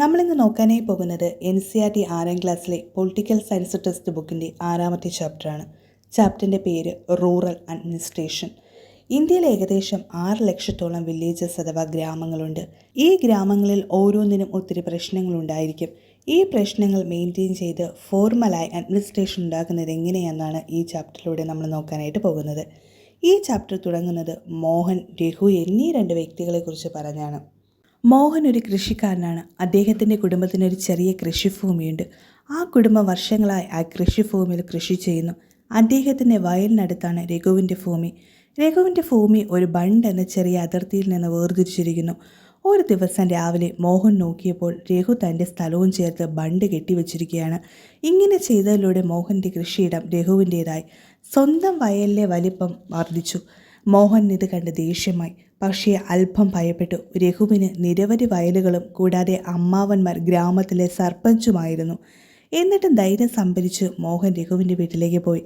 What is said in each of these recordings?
നമ്മളിന്ന് നോക്കാനായി പോകുന്നത് NCERT 6ാം ക്ലാസ്സിലെ പൊളിറ്റിക്കൽ സയൻസ് ടെക്സ്റ്റ് ബുക്കിൻ്റെ 6ാമത്തെ ചാപ്റ്ററാണ്. ചാപ്റ്ററിൻ്റെ പേര് റൂറൽ അഡ്മിനിസ്ട്രേഷൻ. ഇന്ത്യയിൽ ഏകദേശം 6 ലക്ഷത്തോളം വില്ലേജസ് അഥവാ ഗ്രാമങ്ങളുണ്ട്. ഈ ഗ്രാമങ്ങളിൽ ഓരോന്നിനും ഒത്തിരി പ്രശ്നങ്ങളുണ്ടായിരിക്കും. ഈ പ്രശ്നങ്ങൾ മെയിൻറ്റെയിൻ ചെയ്ത് ഫോർമലായി അഡ്മിനിസ്ട്രേഷൻ ഉണ്ടാക്കുന്നത് എങ്ങനെയെന്നാണ് ഈ ചാപ്റ്ററിലൂടെ നമ്മൾ നോക്കാനായിട്ട് പോകുന്നത്. ഈ ചാപ്റ്റർ തുടങ്ങുന്നത് മോഹൻ, രഘു എന്നീ 2 വ്യക്തികളെക്കുറിച്ച് പറഞ്ഞാണ്. മോഹൻ ഒരു കൃഷിക്കാരനാണ്. അദ്ദേഹത്തിൻ്റെ കുടുംബത്തിനൊരു ചെറിയ കൃഷിഭൂമിയുണ്ട്. ആ കുടുംബം വർഷങ്ങളായി ആ കൃഷിഭൂമിയിൽ കൃഷി ചെയ്യുന്നു. അദ്ദേഹത്തിൻ്റെ വയലിനടുത്താണ് രഘുവിൻ്റെ ഭൂമി. രഘുവിൻ്റെ ഭൂമി ഒരു ബണ്ട് എന്ന ചെറിയ അതിർത്തിയിൽ നിന്ന് വേർതിരിച്ചിരിക്കുന്നു. ഒരു ദിവസം രാവിലെ മോഹൻ നോക്കിയപ്പോൾ രഘു തൻ്റെ സ്ഥലവും ചേർത്ത് ബണ്ട് കെട്ടിവെച്ചിരിക്കുകയാണ്. ഇങ്ങനെ ചെയ്തതിലൂടെ മോഹൻ്റെ കൃഷിയിടം രഘുവിൻ്റേതായി. സ്വന്തം വയലിലെ വലിപ്പം വർദ്ധിച്ചു. മോഹൻ ഇത് കണ്ട് ദേഷ്യമായി. പക്ഷേ അല്പം ഭയപ്പെട്ടു. രഘുവിന് നിരവധി വയലുകളും കൂടാതെ അമ്മാവന്മാർ ഗ്രാമത്തിലെ സർപ്പഞ്ചുമായിരുന്നു. എന്നിട്ടും ധൈര്യം സംഭരിച്ച് മോഹൻ രഘുവിൻ്റെ വീട്ടിലേക്ക് പോയി.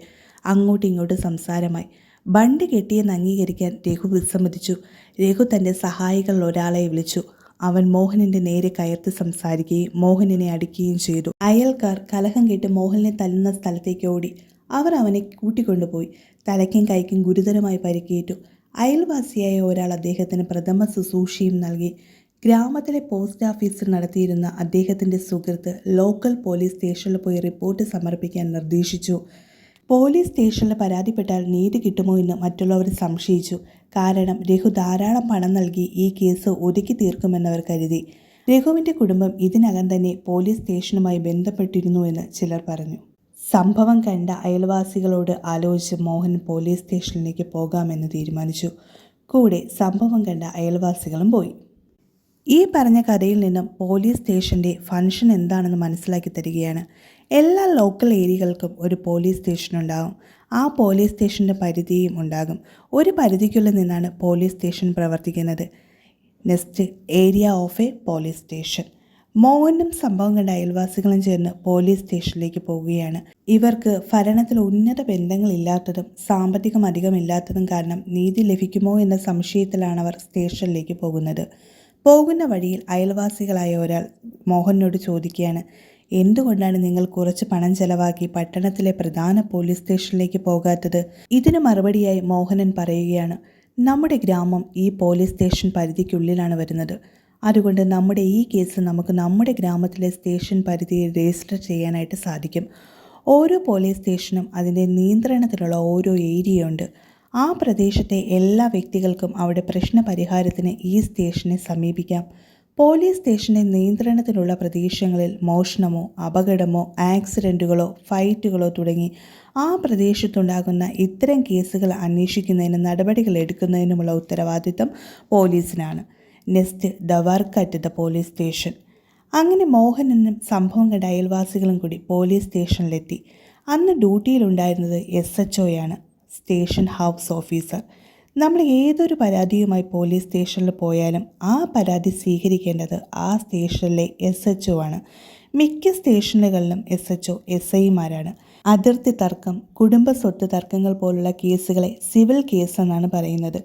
അങ്ങോട്ടും ഇങ്ങോട്ടും സംസാരമായി. ബണ്ട് കെട്ടിയെന്ന് അംഗീകരിക്കാൻ രഘു വിസമ്മതിച്ചു. രഘു തൻ്റെ സഹായികളിൽ ഒരാളെ വിളിച്ചു. അവൻ മോഹനിൻ്റെ നേരെ കയർത്ത് സംസാരിക്കുകയും മോഹനിനെ അടിക്കുകയും ചെയ്തു. അയൽക്കാർ കലഹം കേട്ട് മോഹനെ തല്ലുന്ന സ്ഥലത്തേക്ക് ഓടി. അവർ അവനെ കൂട്ടിക്കൊണ്ടുപോയി. തലയ്ക്കും കൈക്കും ഗുരുതരമായി പരിക്കേറ്റു. അയൽവാസിയായ ഒരാൾ അദ്ദേഹത്തിന് പ്രഥമ ശുശ്രൂഷയും നൽകി. ഗ്രാമത്തിലെ പോസ്റ്റ് ഓഫീസിൽ നടത്തിയിരുന്ന അദ്ദേഹത്തിൻ്റെ സുഹൃത്ത് ലോക്കൽ പോലീസ് സ്റ്റേഷനിൽ പോയി റിപ്പോർട്ട് സമർപ്പിക്കാൻ നിർദ്ദേശിച്ചു. പോലീസ് സ്റ്റേഷനിൽ പരാതിപ്പെട്ടാൽ നീതി കിട്ടുമോ എന്ന് മറ്റുള്ളവർ സംശയിച്ചു. കാരണം രഘു ധാരാളം പണം നൽകി ഈ കേസ് ഒതുക്കി തീർക്കുമെന്നവർ കരുതി. രഘുവിൻ്റെ കുടുംബം ഇതിനകം തന്നെ പോലീസ് സ്റ്റേഷനുമായി ബന്ധപ്പെട്ടിരുന്നുവെന്ന് ചിലർ പറഞ്ഞു. സംഭവം കണ്ട അയൽവാസികളോട് ആലോചിച്ച് മോഹൻ പോലീസ് സ്റ്റേഷനിലേക്ക് പോകാമെന്ന് തീരുമാനിച്ചു. കൂടെ സംഭവം കണ്ട അയൽവാസികളും പോയി. ഈ പറഞ്ഞ കഥയിൽ നിന്നും പോലീസ് സ്റ്റേഷൻ്റെ ഫംഗ്ഷൻ എന്താണെന്ന് മനസ്സിലാക്കി തരികയാണ്. എല്ലാ ലോക്കൽ ഏരിയകൾക്കും ഒരു പോലീസ് സ്റ്റേഷൻ ഉണ്ടാകും. ആ പോലീസ് സ്റ്റേഷൻ്റെ പരിധിയും ഉണ്ടാകും. ഒരു പരിധിക്കുള്ളിൽ നിന്നാണ് പോലീസ് സ്റ്റേഷൻ പ്രവർത്തിക്കുന്നത്. Next, area of a police station. മോഹനും സംഭവം കണ്ട അയൽവാസികളും ചേർന്ന് പോലീസ് സ്റ്റേഷനിലേക്ക് പോവുകയാണ്. ഇവർക്ക് ഭരണത്തിൽ ഉന്നത ബന്ധങ്ങളില്ലാത്തതും സാമ്പത്തികം അധികമില്ലാത്തതും കാരണം നീതി ലഭിക്കുമോ എന്ന സംശയത്തിലാണ് അവർ സ്റ്റേഷനിലേക്ക് പോകുന്നത്. പോകുന്ന വഴിയിൽ അയൽവാസികളായ ഒരാൾ മോഹനോട് ചോദിക്കുകയാണ്, എന്തുകൊണ്ടാണ് നിങ്ങൾ കുറച്ച് പണം ചെലവാക്കി പട്ടണത്തിലെ പ്രധാന പോലീസ് സ്റ്റേഷനിലേക്ക് പോകാത്തത്? ഇതിന് മറുപടിയായി മോഹനൻ പറയുകയാണ്, നമ്മുടെ ഗ്രാമം ഈ പോലീസ് സ്റ്റേഷൻ പരിധിക്കുള്ളിലാണ് വരുന്നത്. അതുകൊണ്ട് നമ്മുടെ ഈ കേസ് നമുക്ക് നമ്മുടെ ഗ്രാമത്തിലെ സ്റ്റേഷൻ പരിധിയിൽ രജിസ്റ്റർ ചെയ്യാനായിട്ട് സാധിക്കും. ഓരോ പോലീസ് സ്റ്റേഷനും അതിൻ്റെ നിയന്ത്രണത്തിലുള്ള ഓരോ ഏരിയയുണ്ട്. ആ പ്രദേശത്തെ എല്ലാ വ്യക്തികൾക്കും അവിടെ പ്രശ്ന പരിഹാരത്തിന് ഈ സ്റ്റേഷനെ സമീപിക്കാം. പോലീസ് സ്റ്റേഷൻ്റെ നിയന്ത്രണത്തിലുള്ള പ്രദേശങ്ങളിൽ മോഷണമോ അപകടമോ ആക്സിഡൻറ്റുകളോ ഫൈറ്റുകളോ തുടങ്ങി ആ പ്രദേശത്തുണ്ടാകുന്ന ഇത്തരം കേസുകൾ അന്വേഷിക്കുന്നതിനും നടപടികൾ എടുക്കുന്നതിനുമുള്ള ഉത്തരവാദിത്തം പോലീസിനാണ്. Next, the work at the police station. അങ്ങനെ മോഹനനും സംഭവം കണ്ട അയൽവാസികളും കൂടി പോലീസ് സ്റ്റേഷനിലെത്തി. അന്ന് ഡ്യൂട്ടിയിലുണ്ടായിരുന്നത് SHO യാണ്, സ്റ്റേഷൻ ഹൗസ് ഓഫീസർ. നമ്മൾ ഏതൊരു പരാതിയുമായി പോലീസ് സ്റ്റേഷനിൽ പോയാലും ആ പരാതി സ്വീകരിക്കേണ്ടത് ആ സ്റ്റേഷനിലെ SHO ആണ്. മിക്ക സ്റ്റേഷനുകളിലും SHO SIമാരാണ്. അതിർത്തി തർക്കം, കുടുംബ സ്വത്ത് തർക്കങ്ങൾ പോലുള്ള കേസുകളെ സിവിൽ കേസ് എന്നാണ് പറയുന്നത്.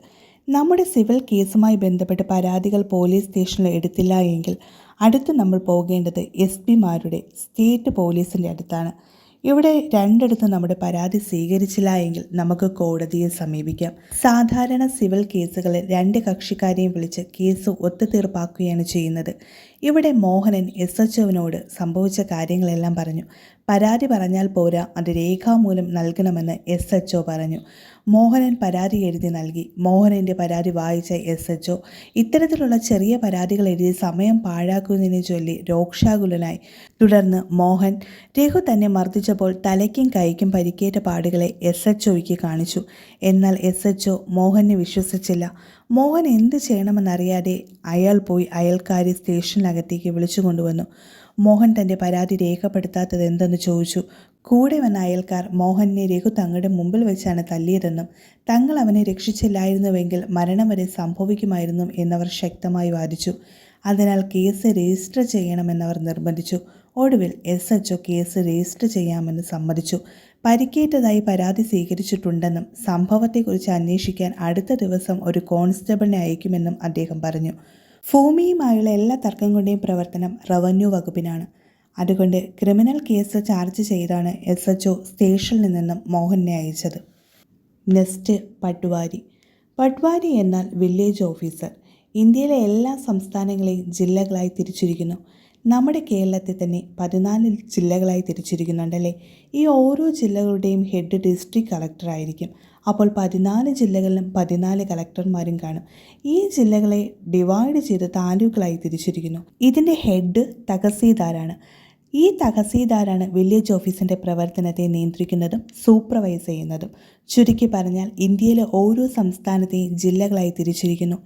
നമ്മുടെ സിവിൽ കേസുമായി ബന്ധപ്പെട്ട് പരാതികൾ പോലീസ് സ്റ്റേഷനിൽ എടുത്തില്ല എങ്കിൽ അടുത്ത് നമ്മൾ പോകേണ്ടത് SPമാരുടെ സ്റ്റേറ്റ് പോലീസിൻ്റെ അടുത്താണ്. ഇവിടെ രണ്ടിടത്ത് നമ്മുടെ പരാതി സ്വീകരിച്ചില്ല എങ്കിൽ നമുക്ക് കോടതിയെ സമീപിക്കാം. സാധാരണ സിവിൽ കേസുകളിൽ 2 കക്ഷിക്കാരെയും വിളിച്ച് കേസ് ഒത്തുതീർപ്പാക്കുകയാണ് ചെയ്യുന്നത്. ഇവിടെ മോഹനൻ SHOവിനോട് സംഭവിച്ച കാര്യങ്ങളെല്ലാം പറഞ്ഞു. പരാതി പറഞ്ഞാൽ പോരാ, അത് രേഖാമൂലം നൽകണമെന്ന് SHO പറഞ്ഞു. മോഹനൻ പരാതി എഴുതി നൽകി. മോഹനൻ്റെ പരാതി വായിച്ച SHO ഇത്തരത്തിലുള്ള ചെറിയ പരാതികൾ എഴുതി സമയം പാഴാക്കുന്നതിനെ ചൊല്ലി രോക്ഷാകുലനായി. തുടർന്ന് മോഹൻ രഘു തന്നെ മർദ്ദിച്ചപ്പോൾ തലയ്ക്കും കൈക്കും പരിക്കേറ്റ പാടുകളെ SHOയ്ക്ക് കാണിച്ചു. എന്നാൽ SHO മോഹനെ വിശ്വസിച്ചില്ല. മോഹൻ എന്ത് ചെയ്യണമെന്നറിയാതെ അയാൾ പോയി അയൽക്കാരെ സ്റ്റേഷനിനകത്തേക്ക് വിളിച്ചു കൊണ്ടുവന്നു. മോഹൻ തൻ്റെ പരാതി രേഖപ്പെടുത്താത്തത് എന്തെന്ന് ചോദിച്ചു. കൂടെ വന്ന അയൽക്കാർ മോഹനെ രഘു തങ്ങളുടെ മുമ്പിൽ വെച്ചാണ് തല്ലിയതെന്നും തങ്ങൾ അവനെ രക്ഷിച്ചില്ലായിരുന്നുവെങ്കിൽ മരണം വരെ സംഭവിക്കുമായിരുന്നു എന്നവർ ശക്തമായി വാദിച്ചു. അതിനാൽ കേസ് രജിസ്റ്റർ ചെയ്യണമെന്നവർ നിർബന്ധിച്ചു. ഒടുവിൽ SHO കേസ് രജിസ്റ്റർ ചെയ്യാമെന്ന് സമ്മതിച്ചു. പരിക്കേറ്റതായി പരാതി സ്വീകരിച്ചിട്ടുണ്ടെന്നും സംഭവത്തെക്കുറിച്ച് അന്വേഷിക്കാൻ അടുത്ത ദിവസം ഒരു കോൺസ്റ്റബിളിനെ അയക്കുമെന്നും അദ്ദേഹം പറഞ്ഞു. ഭൂമിയുമായുള്ള എല്ലാ തർക്കങ്ങളുടെയും പ്രവർത്തനം റവന്യൂ വകുപ്പിനാണ്. അതുകൊണ്ട് ക്രിമിനൽ കേസ് ചാർജ് ചെയ്താണ് SHO സ്റ്റേഷനിൽ നിന്നും മോഹനെ അയച്ചത്. നെക്സ്റ്റ് പട്വാരി. പട്വാരി എന്നാൽ വില്ലേജ് ഓഫീസർ. ഇന്ത്യയിലെ എല്ലാ സംസ്ഥാനങ്ങളെയും ജില്ലകളായി തിരിച്ചിരിക്കുന്നു. നമ്മുടെ കേരളത്തിൽ തന്നെ 14 ജില്ലകളായി തിരിച്ചിരിക്കുന്നുണ്ടല്ലേ. ഈ ഓരോ ജില്ലകളുടെയും ഹെഡ് ഡിസ്ട്രിക്ട് കളക്ടറായിരിക്കും. അപ്പോൾ 14 ജില്ലകളിലും 14 കളക്ടർമാരും കാണും. ഈ ജില്ലകളെ ഡിവൈഡ് ചെയ്ത് താലൂക്കുകളായി തിരിച്ചിരിക്കുന്നു. ഇതിൻ്റെ ഹെഡ് തഹസീൽദാരാണ്. ഈ തഹസീൽദാരാണ് വില്ലേജ് ഓഫീസിൻ്റെ പ്രവർത്തനത്തെ നിയന്ത്രിക്കുന്നതും സൂപ്പർവൈസ് ചെയ്യുന്നതും. ചുരുക്കി പറഞ്ഞാൽ ഇന്ത്യയിലെ ഓരോ സംസ്ഥാനത്തെയും ജില്ലകളായി തിരിച്ചിരിക്കുന്നു.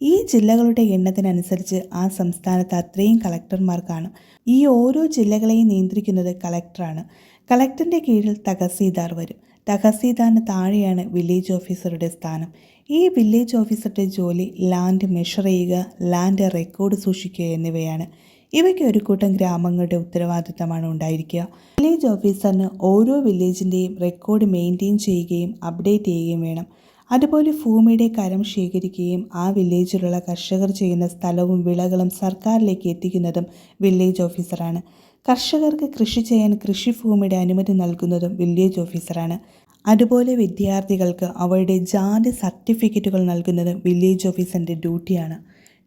ഈ ജില്ലകളുടെ എണ്ണത്തിനനുസരിച്ച് ആ സംസ്ഥാനത്ത് അത്രയും കളക്ടർമാർ കാണും. ഈ ഓരോ ജില്ലകളെയും നിയന്ത്രിക്കുന്നത് കളക്ടറാണ്. കളക്ടറിൻ്റെ കീഴിൽ തഹസീൽദാർ വരും. തഹസീൽദാറിന് താഴെയാണ് വില്ലേജ് ഓഫീസറുടെ സ്ഥാനം. ഈ വില്ലേജ് ഓഫീസറുടെ ജോലി ലാൻഡ് മെഷർ ചെയ്യുക, ലാൻഡ് റെക്കോർഡ് സൂക്ഷിക്കുക എന്നിവയാണ്. ഇവയ്ക്ക് ഒരു കൂട്ടം ഗ്രാമങ്ങളുടെ ഉത്തരവാദിത്തമാണ് ഉണ്ടായിരിക്കുക. വില്ലേജ് ഓഫീസറിന് ഓരോ വില്ലേജിൻ്റെയും റെക്കോർഡ് മെയിൻറ്റെയിൻ ചെയ്യുകയും അപ്ഡേറ്റ് ചെയ്യുകയും വേണം. അതുപോലെ ഭൂമിയുടെ കരം ശേഖരിക്കുകയും ആ വില്ലേജിലുള്ള കർഷകർ ചെയ്യുന്ന സ്ഥലവും വിളകളും സർക്കാരിലേക്ക് എത്തിക്കുന്നതും വില്ലേജ് ഓഫീസറാണ്. കർഷകർക്ക് കൃഷി ചെയ്യാൻ കൃഷിഭൂമിയുടെ അനുമതി നൽകുന്നതും വില്ലേജ് ഓഫീസറാണ്. അതുപോലെ വിദ്യാർത്ഥികൾക്ക് അവരുടെ ജാതി സർട്ടിഫിക്കറ്റുകൾ നൽകുന്നതും വില്ലേജ് ഓഫീസറിൻ്റെ ഡ്യൂട്ടിയാണ്.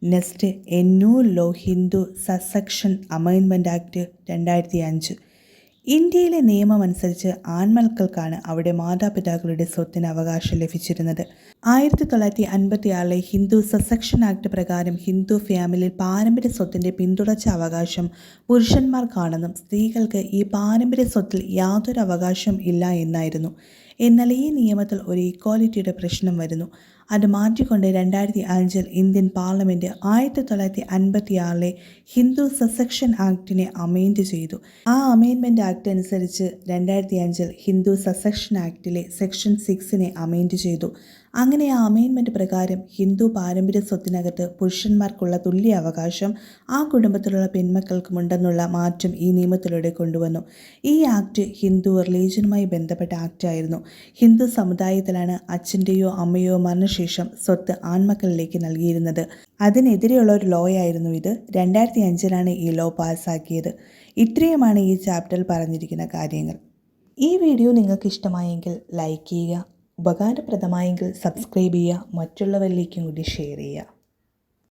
Next new law Hindu succession amendment act 2005. ഇന്ത്യയിലെ നിയമമനുസരിച്ച് ആൺമക്കൾക്കാണ് അവിടെ മാതാപിതാക്കളുടെ സ്വത്തിന് അവകാശം ലഭിച്ചിരുന്നത്. 1956 ഹിന്ദു സസെക്ഷൻ ആക്ട് പ്രകാരം ഹിന്ദു ഫാമിലിയിൽ പാരമ്പര്യ സ്വത്തിൻ്റെ പിന്തുടർച്ച അവകാശം പുരുഷന്മാർക്കാണെന്നും സ്ത്രീകൾക്ക് ഈ പാരമ്പര്യ സ്വത്തിൽ യാതൊരു അവകാശം ഇല്ല എന്നായിരുന്നു. എന്നാൽ ഈ നിയമത്തിൽ ഒരു ഇക്വാലിറ്റിയുടെ പ്രശ്നം വരുന്നു. അത് മാറ്റിക്കൊണ്ട് 2005 ഇന്ത്യൻ പാർലമെൻറ്റ് 1956 ഹിന്ദു സസെക്ഷൻ ആക്ടിനെ അമെൻഡ് ചെയ്തു. ആ അമെൻഡ്മെൻറ്റ് ആക്ട് അനുസരിച്ച് 2005 ഹിന്ദു സസെക്ഷൻ ആക്ടിലെ സെക്ഷൻ 6 അമെൻഡ് ചെയ്തു. അങ്ങനെ ആ അമെൻഡ്മെൻറ്റ് പ്രകാരം ഹിന്ദു പാരമ്പര്യ സ്വത്തിനകത്ത് പുരുഷന്മാർക്കുള്ള തുല്യ അവകാശം ആ കുടുംബത്തിലുള്ള പെൺമക്കൾക്കുമുണ്ടെന്നുള്ള മാറ്റം ഈ നിയമത്തിലൂടെ കൊണ്ടുവന്നു. ഈ ആക്ട് ഹിന്ദു റിലീജിയനുമായി ബന്ധപ്പെട്ട ആക്റ്റായിരുന്നു. ഹിന്ദു സമുദായത്തിലാണ് അച്ഛൻ്റെയോ അമ്മയോ മരണശേഷം സ്വത്ത് ആൺമക്കളിലേക്ക് നൽകിയിരുന്നത്. അതിനെതിരെയുള്ള ഒരു ലോ ആയിരുന്നു ഇത്. 2005 ഈ ലോ പാസ്സാക്കിയത്. ഇത്രയുമാണ് ഈ ചാപ്റ്ററിൽ പറഞ്ഞിരിക്കുന്ന കാര്യങ്ങൾ. ഈ വീഡിയോ നിങ്ങൾക്ക് ഇഷ്ടമായെങ്കിൽ ലൈക്ക് ചെയ്യുക, ഉപകാരപ്രദമായെങ്കിൽ സബ്സ്ക്രൈബ് ചെയ്യുക, മറ്റുള്ളവരിലേക്കും കൂടി ഷെയർ ചെയ്യുക.